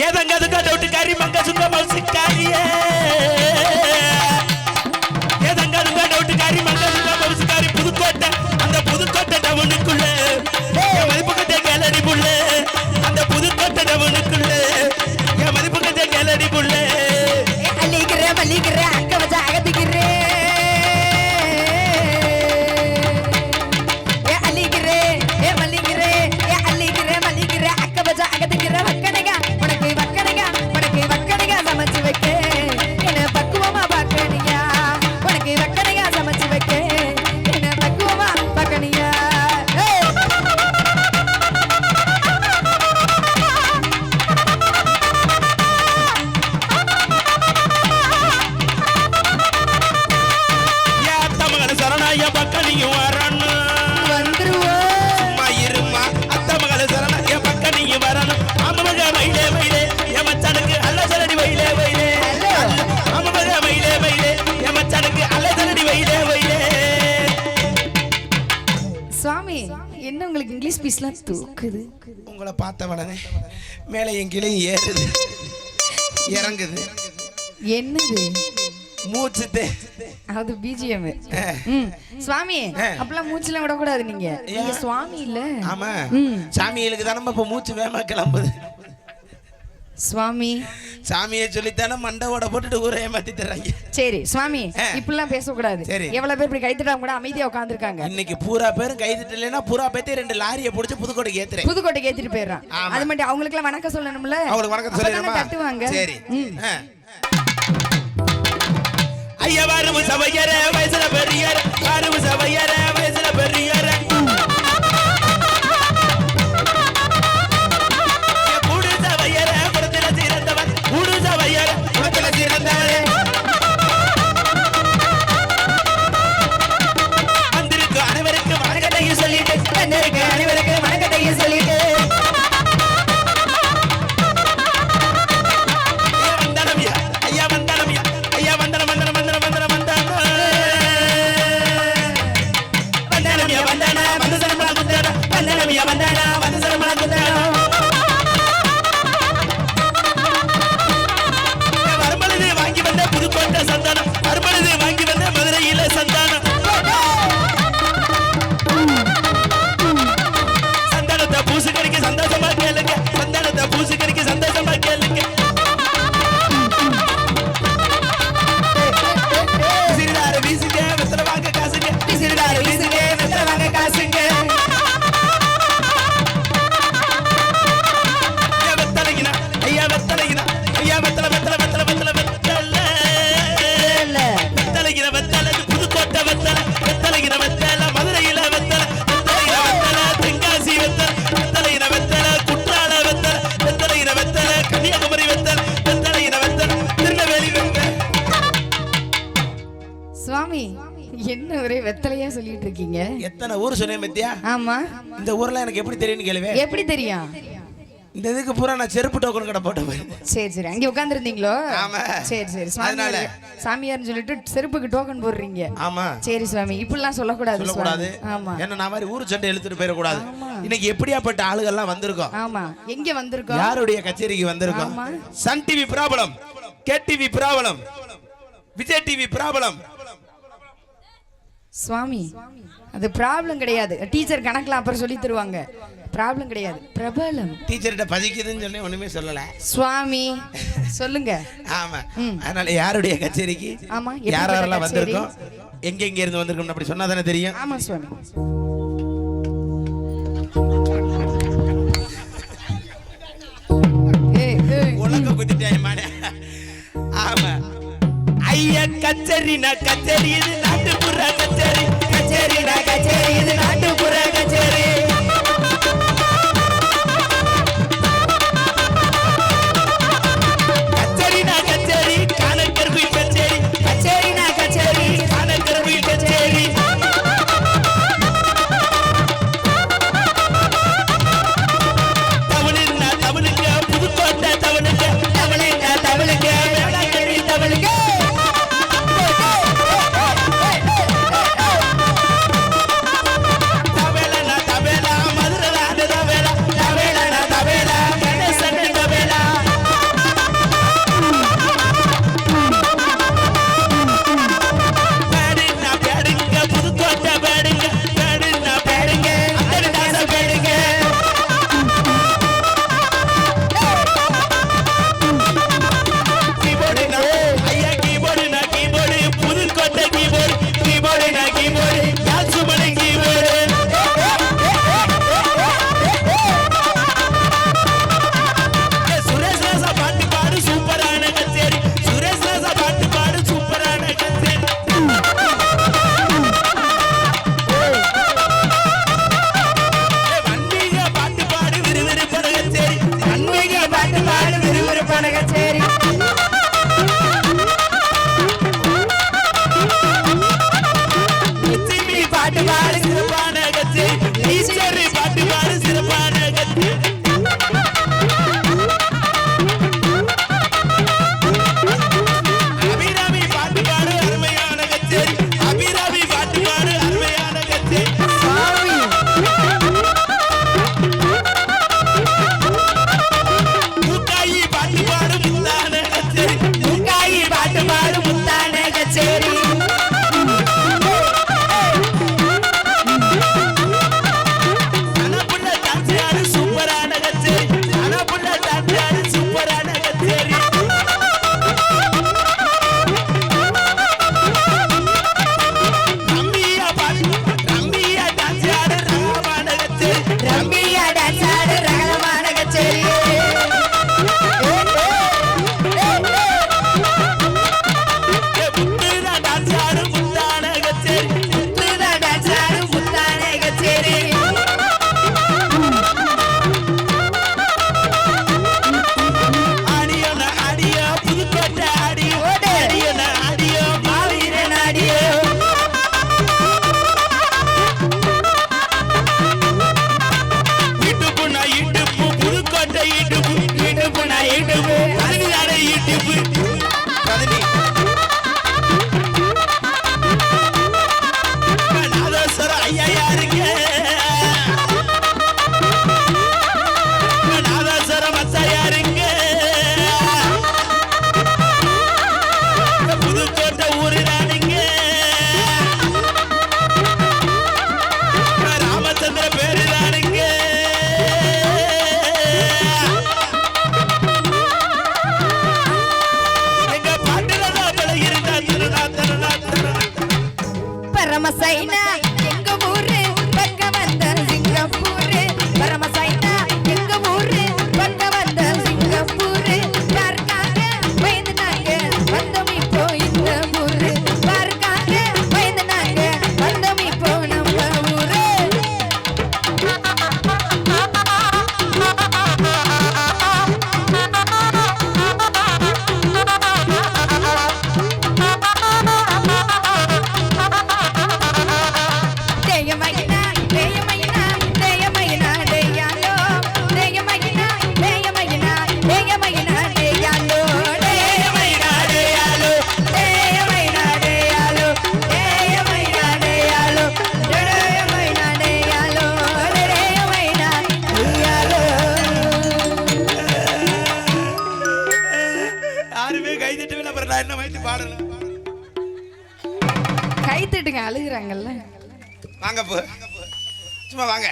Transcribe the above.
ஏதங்க டவுட்டுக்காரி மங்க சுங்க மவுசுக்காரியே ஏதங்க டவுட்டுக்காரி மங்க சுங்க மவுசுக்காரி புதுக்கோட்டை அந்த புதுக்கோட்டை டவுனுக்குள்ள என் மதிப்பு கட்ட கேலரி புள்ள அந்த புதுக்கோட்டை டவுனுக்குள்ள என் மதிப்பு கட்ட கேலரி புள்ள மல்லிக்கிறேன் அங்க வச்சா அகத்திக்கிறேன் என்ன உங்களுக்கு இங்கிலீஷ் பீஸ்லாம் தூக்குது உங்களை பார்த்த உடனே மேலே என் கிளையும் ஏறுது இறங்குது என்னது மூச்சுதே அது பிஜிஎம் சுவாமி அப்பலாம் மூச்சுலாம் விடக்கூடாது நீங்க சுவாமி இல்ல ஆமா சாமிகளுக்கு தானே இப்ப மூச்சு வேகமா கிளம்புது சுவாமி சாமியை சொல்லித்தானே மண்டவோட போட்டுட்டு ஊரை ஏமாத்தி தர்றாங்க சரி சுவாமி இப்படிலாம் பேசக்கூடாது எவ்வளவு பேர் இப்படி கைத்தட்டாம கூட அமைதியா உட்காந்துருக்காங்க இன்னைக்கு பூரா பேரும் கைத்தட்டலைன்னா பூரா பேர்த்து 2 லாரியை பிடிச்சி புதுக்கோட்டைக்கு ஏத்துறேன் புதுக்கோட்டைக்கு ஏத்திட்டு போயிடறான் அது மட்டும் அவங்களுக்கு எல்லாம் வணக்கம் சொல்லணும்ல அவங்களுக்கு வணக்கம் சொல்லணுமா தட்டுவாங்க சரி ஐயா வாரும் சபையர வயசுல பெரியர வாரும் சபையர வயசுல பெரியர என்ன ஒரே வெத்தலையா சொல்லிட்டு இருக்கீங்க எத்தனை ஊர் சொன்னேன் பத்தியா ஆமா இந்த ஊர்ல எனக்கு எப்படி தெரியும்னு கேளுவே எப்படி தெரியும் இந்த இதுக்கு பூரா நான் செருப்பு டோக்கன் கடை போட்டேன் சரி சரி அங்க உட்கார்ந்திருந்தீங்களோ ஆமா சரி சரி அதனால சாமியார்னு சொல்லிட்டு செருப்புக்கு டோக்கன் போடுறீங்க ஆமா சரி சுவாமி இப்படிலாம் சொல்லக்கூடாது ஆமா என்ன நான் மாதிரி ஊர் சண்டை இழுத்துட்டு போயிட கூடாது இன்னைக்கு எப்படியாப்பட்ட ஆளுகள் எல்லாம் வந்திருக்கோம் ஆமா எங்க வந்திருக்கோம் யாருடைய கச்சேரிக்கு வந்திருக்கோம் Sun TV problem K TV problem Vijay TV problem சுவாமி அது ப்ராப்ளம் கிடையாது டீச்சர் கணக்குல அப்புறம் சொல்லி தருவாங்க ப்ராப்ளம் கிடையாது பிரபலம் டீச்சர்கிட்ட பதிக்குதுன்னு சொன்னே ஒண்ணுமே சொல்லல சுவாமி சொல்லுங்க ஆமா அதனால யாருடைய கச்சேரிக்கு ஆமா யாரெல்லாம் வந்திருக்கோம் எங்க எங்க இருந்து வந்திருக்கோம் அப்படி சொன்னா தானே தெரியும் ஆமா சுவாமி உலக குத்திட்டாய் மானே ஆமா ஐயா கச்சேரினா கச்சேரி இது நாட்டுப்புற கச்சேரி கச்சேரினா கச்சேரி இது நாட்டுப்புற கச்சேரி கச்சேரினா கச்சேரி கானக்கர் குயில் கச்சேரி கச்சேரினா கச்சேரி கானக்கர் குயில் கச்சேரி தமிழ்னா தமிழுங்க புதுக்கோட்டை தமிழுங்க தமிழ்னா தமிழுங்க வேளாங்கண்ணி தமிழுங்க சிறப்பான கச்சேரி லட்சுமி பாட்டு பாடு சிறப்பான கச்சேரி ஈஸ்வரி பாட்டு பாடு சிறப்பான கச்சேரி அபிராமி பாட்டு பாடு அருமையான கச்சேரி அபிராமி பாட்டு பாடு அருமையான கச்சேரி சுவாமி முக்காயி பாட்டு பாடு முத்தான கச்சேரி முக்காயி பாட்டு பாடு முத்தான கச்சேரி அனப்புள்ள டான்ஸ் சூப்பரான கச்சேரி அனப்புள்ள டான்ஸ் சூப்பரான கச்சேரி ரம்பியா பாட்டு ரம்பியா டான்ஸ் ஆடு ரகமான கச்சேரி ரம்பியா டான்ஸ் ஆடு ரகமான கச்சேரி முத்துதா டான்ஸ் ஆடு முத்தான கச்சேரி முத்துதா டான்ஸ் ஆடு முத்தான கச்சேரி ஆடியோன ஆடியோ புதுக்கோட்டை ஆடியோ ஓடு. ஆடியோன ஆடியோ மாவீரன் ஆடியோ இடுப்புனா இடுப்பு புதுக்கோட்டை இடுப்பு இடுப்புனா இடுப்பு பதினாறு இடுப்பு பதினி நாதஸ்வரம் ஐயா யாருங்க நாதஸ்வரம் அச்சா யாருங்க புதுக்கோட்டை ஊரினானுங்க ராமச்சந்திர பேருதானுங்க எங்க பாட்டுலதான் பழகிருந்தா திருநா திருநா திருநா பரமசைனா எங்க ஊரு பக்கம் வந்த சிங்கப்பூரு பரமசைனா எங்க ஊரு பக்கம் வந்த சிங்கப்பூரு பாருக்காங்க பயந்து நாங்க வந்தோம் இப்போ இந்த ஊரு பாருக்காங்க பயந்து நாங்க வந்தோம் இப்போ நம்ம ஊரு தேயமைனா தேயமைனா தேயமைனா தேயாலோ தேயமைனா தேயமைனா தேயமைனா தேயாலோ தேயமைனா தேயாலோ தேயமைனா தேயாலோ தேயமைனா தேயாலோ தேயமைனா தேயாலோ தேயமைனா தேயாலோ யாருமே கை தட்டவில்லை அப்புறம் நான் என்ன வயசு பாடலாம் கை தட்டுங்க அழுகுறாங்கல்ல வாங்க போ சும்மா வாங்க